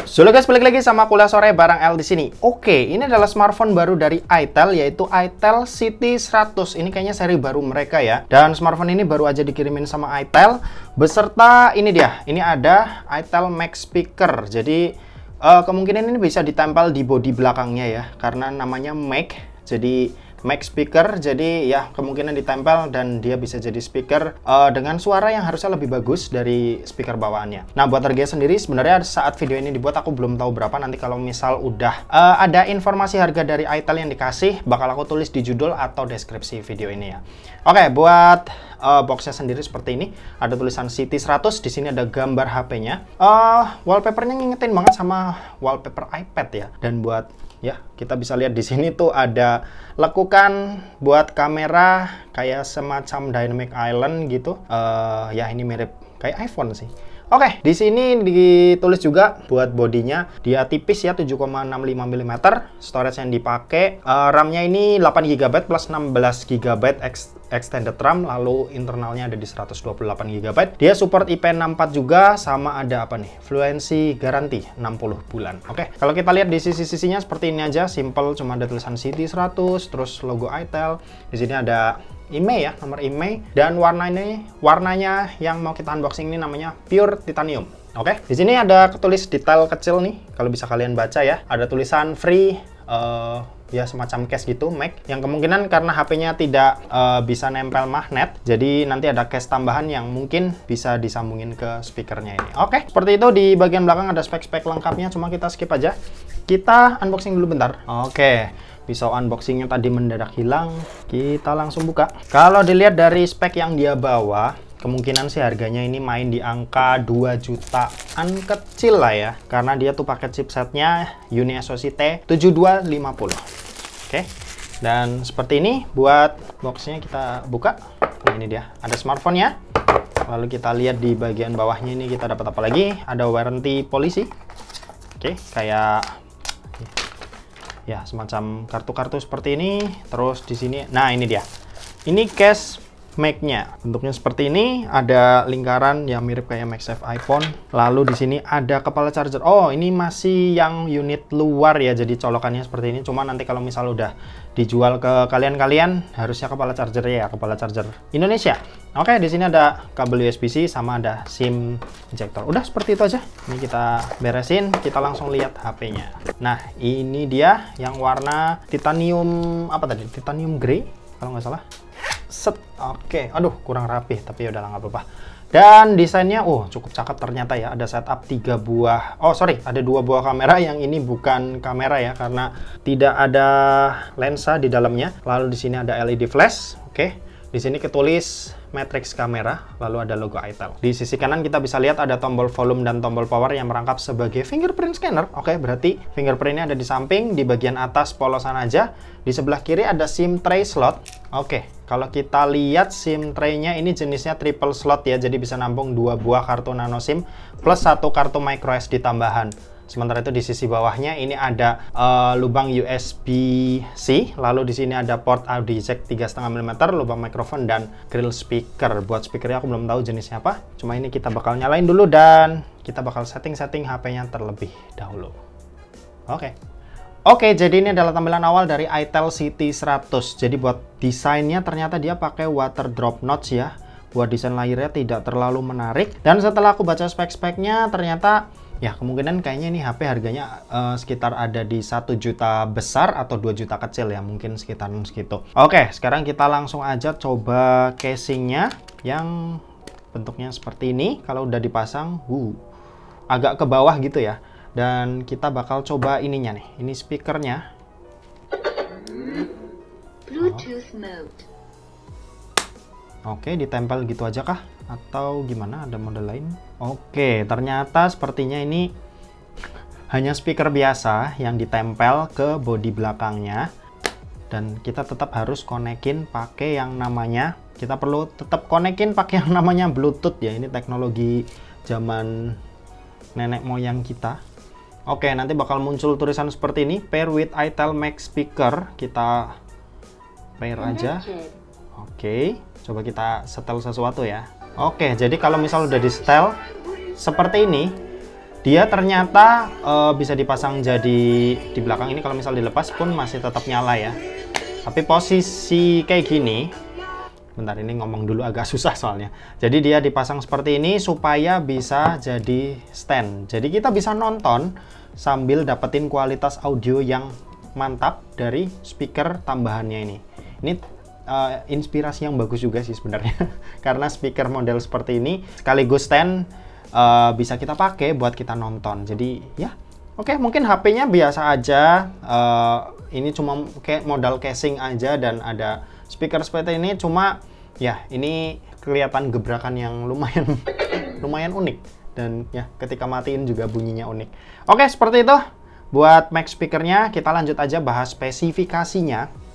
Halo guys, balik lagi sama Kuliah Sore bareng L di sini. Oke, ini adalah smartphone baru dari itel, yaitu itel City 100. Ini kayaknya seri baru mereka ya. Dan smartphone ini baru aja dikirimin sama itel beserta ini dia. Ini ada itel Max Speaker. Jadi kemungkinan ini bisa ditempel di bodi belakangnya ya, karena namanya Mac. Jadi Max Speaker, jadi ya kemungkinan ditempel dan dia bisa jadi speaker dengan suara yang harusnya lebih bagus dari speaker bawaannya. Nah, buat harga sendiri sebenarnya saat video ini dibuat aku belum tahu berapa. Nanti kalau misal udah ada informasi harga dari itel yang dikasih, bakal aku tulis di judul atau deskripsi video ini ya. Oke, buat boxnya sendiri seperti ini. Ada tulisan City 100, di sini ada gambar HP-nya. Wallpapernya ngingetin banget sama wallpaper iPad ya. Dan buat ya, kita bisa lihat di sini tuh ada lekukan buat kamera kayak semacam dynamic island gitu. Ya ini mirip kayak iPhone sih. Oke, di sini ditulis juga buat bodinya dia tipis ya, 7,65 mm. Storage yang dipakai RAM-nya ini 8 GB plus 16 GB extended RAM, lalu internalnya ada di 128 GB. Dia support IP64 juga, sama ada apa nih? Fluency garansi 60 bulan. Oke, kalau kita lihat di sisi-sisinya seperti ini aja, simple, cuma ada tulisan City 100, terus logo itel. Di sini ada IMEI ya, nomor IMEI, dan warnanya yang mau kita unboxing ini namanya Pure Titanium. Oke, di sini ada ketulis detail kecil nih, kalau bisa kalian baca ya. Ada tulisan free, ya semacam case gitu, Mac, yang kemungkinan karena HP-nya tidak bisa nempel magnet, jadi nanti ada case tambahan yang mungkin bisa disambungin ke speakernya ini. Oke, seperti itu. Di bagian belakang ada spek-spek lengkapnya, cuma kita skip aja. Kita unboxing dulu bentar. Oke, pisau unboxingnya tadi mendadak hilang, kita langsung buka. Kalau dilihat dari spek yang dia bawa, kemungkinan sih harganya ini main di angka 2 jutaan kecil lah ya, karena dia tuh paket chipsetnya UniSoC T7250. Oke, dan seperti ini buat boxnya kita buka. Nah, ini dia, ada smartphone-nya. Lalu kita lihat di bagian bawahnya ini kita dapat apa lagi? Ada warranty polisi. Oke, kayak ya semacam kartu-kartu seperti ini. Terus di sini, nah ini dia. Ini case Mac-nya. Bentuknya seperti ini, ada lingkaran yang mirip kayak MagSafe iPhone. Lalu di sini ada kepala charger. Oh, ini masih yang unit luar ya, jadi colokannya seperti ini. Cuma nanti kalau misal udah dijual ke kalian-kalian, harusnya kepala charger ya, kepala charger Indonesia. Oke, di sini ada kabel USB-C sama ada SIM injector. Udah seperti itu aja. Ini kita beresin, kita langsung lihat HP-nya. Nah, ini dia yang warna titanium apa tadi? Titanium grey kalau nggak salah. Set. Oke, aduh kurang rapih, tapi udah nggak apa-apa. Dan desainnya cukup cakep ternyata ya. Ada setup 3 buah, ada 2 buah kamera. Yang ini bukan kamera ya, karena tidak ada lensa di dalamnya. Lalu di sini ada LED flash. Oke, di sini ketulis matrix kamera, lalu ada logo itel. Di sisi kanan kita bisa lihat ada tombol volume dan tombol power yang merangkap sebagai fingerprint scanner. Oke, berarti fingerprintnya ada di samping, di bagian atas polosan aja. Di sebelah kiri ada SIM tray slot. Oke, kalau kita lihat SIM tray-nya ini jenisnya triple slot ya, jadi bisa nampung 2 buah kartu nano SIM plus 1 kartu micro SD tambahan. Sementara itu di sisi bawahnya ini ada lubang USB-C, lalu di sini ada port audio jack 3,5 mm, lubang mikrofon dan grill speaker. Buat speakernya aku belum tahu jenisnya apa, cuma ini kita bakal nyalain dulu dan kita bakal setting-setting HP-nya terlebih dahulu. Oke, jadi ini adalah tampilan awal dari itel City 100. Jadi buat desainnya ternyata dia pakai water drop notch ya. Buat desain layarnya tidak terlalu menarik. Dan setelah aku baca spek-speknya ternyata ya kemungkinan kayaknya ini HP harganya sekitar ada di 1 juta besar atau 2 juta kecil ya, mungkin sekitaran segitu. Oke, sekarang kita langsung aja coba casingnya yang bentuknya seperti ini. Kalau udah dipasang, agak ke bawah gitu ya. Dan kita bakal coba ininya nih, ini speakernya. Bluetooth mode. Oke, ditempel gitu aja kah? Atau gimana? Ada mode lain? Oke, ternyata sepertinya ini hanya speaker biasa yang ditempel ke bodi belakangnya. Dan kita tetap harus konekin pakai yang namanya, kita perlu tetap konekin pakai yang namanya Bluetooth ya. Ini teknologi zaman nenek moyang kita. Oke, nanti bakal muncul tulisan seperti ini, pair with itel Max Speaker. Kita pair aja. Oke, coba kita setel sesuatu ya. Oke, jadi kalau misal udah di setel seperti ini, Dia ternyata bisa dipasang jadi di belakang ini, kalau misal dilepas pun masih tetap nyala ya. Tapi posisi kayak gini, bentar ini ngomong dulu agak susah soalnya. Jadi dia dipasang seperti ini supaya bisa jadi stand. Jadi kita bisa nonton sambil dapetin kualitas audio yang mantap dari speaker tambahannya ini. Ini inspirasi yang bagus juga sih sebenarnya. Karena speaker model seperti ini sekaligus stand bisa kita pakai buat kita nonton. Jadi ya oke, mungkin HP-nya biasa aja. Ini cuma kayak modal casing aja dan ada speaker seperti ini. Cuma ya ini kelihatan gebrakan yang lumayan unik. Dan ya ketika matiin juga bunyinya unik. Oke, seperti itu buat mic speakernya. Kita lanjut aja bahas spesifikasinya.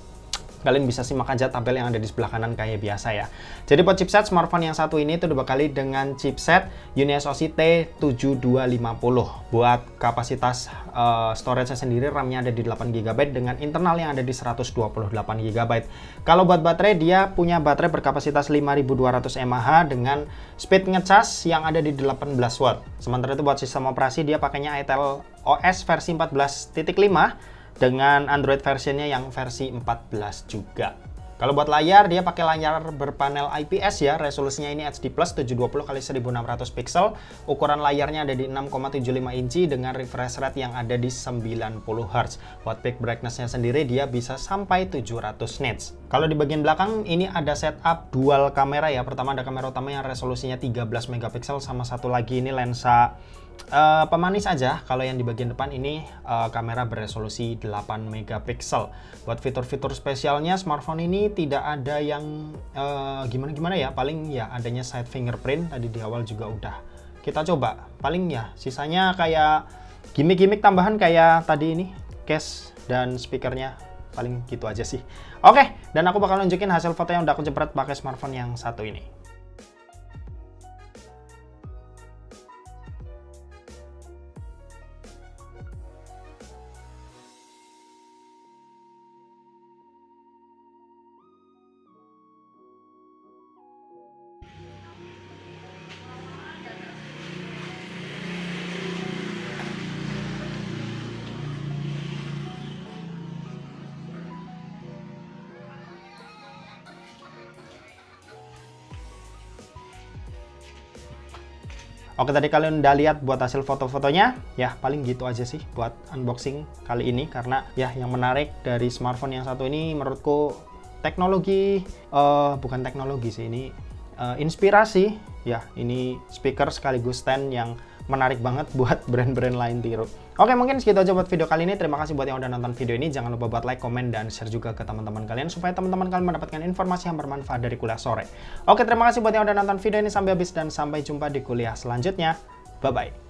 Kalian bisa simak aja tabel yang ada di sebelah kanan kayak biasa ya. Jadi buat chipset smartphone yang satu ini itu dibekali dengan chipset UniSoC T7250. Buat kapasitas storage-nya sendiri, RAM-nya ada di 8GB dengan internal yang ada di 128GB. Kalau buat baterai, dia punya baterai berkapasitas 5200 mAh dengan speed ngecas yang ada di 18 watt. Sementara itu buat sistem operasi dia pakainya Itel OS versi 14.5 dengan Android versionnya yang versi 14 juga. Kalau buat layar, dia pakai layar berpanel IPS ya, resolusinya ini HD+ 720x1600 pixel, ukuran layarnya ada di 6,75 inci dengan refresh rate yang ada di 90 Hz. Buat peak brightness-nya sendiri dia bisa sampai 700 nits. Kalau di bagian belakang ini ada setup dual kamera ya. Pertama ada kamera utama yang resolusinya 13 megapiksel sama satu lagi ini lensa pemanis aja. Kalau yang di bagian depan ini kamera beresolusi 8 megapiksel. Buat fitur-fitur spesialnya smartphone ini tidak ada yang gimana-gimana ya. Paling ya adanya side fingerprint tadi di awal juga udah kita coba. Paling ya sisanya kayak gimmick-gimmick tambahan kayak tadi ini case dan speakernya. Paling gitu aja sih. Oke, dan aku bakal nunjukin hasil foto yang udah aku jepret pakai smartphone yang satu ini. Oke, tadi kalian udah lihat buat hasil foto-fotonya. Ya, paling gitu aja sih buat unboxing kali ini. Karena ya yang menarik dari smartphone yang satu ini menurutku teknologi, bukan teknologi sih, ini inspirasi. Ya, ini speaker sekaligus stand yang menarik banget buat brand-brand lain tiru. Oke, mungkin segitu aja buat video kali ini. Terima kasih buat yang udah nonton video ini. Jangan lupa buat like, komen, dan share juga ke teman-teman kalian supaya teman-teman kalian mendapatkan informasi yang bermanfaat dari kuliah sore. Oke, terima kasih buat yang udah nonton video ini sampai habis dan sampai jumpa di kuliah selanjutnya. Bye-bye.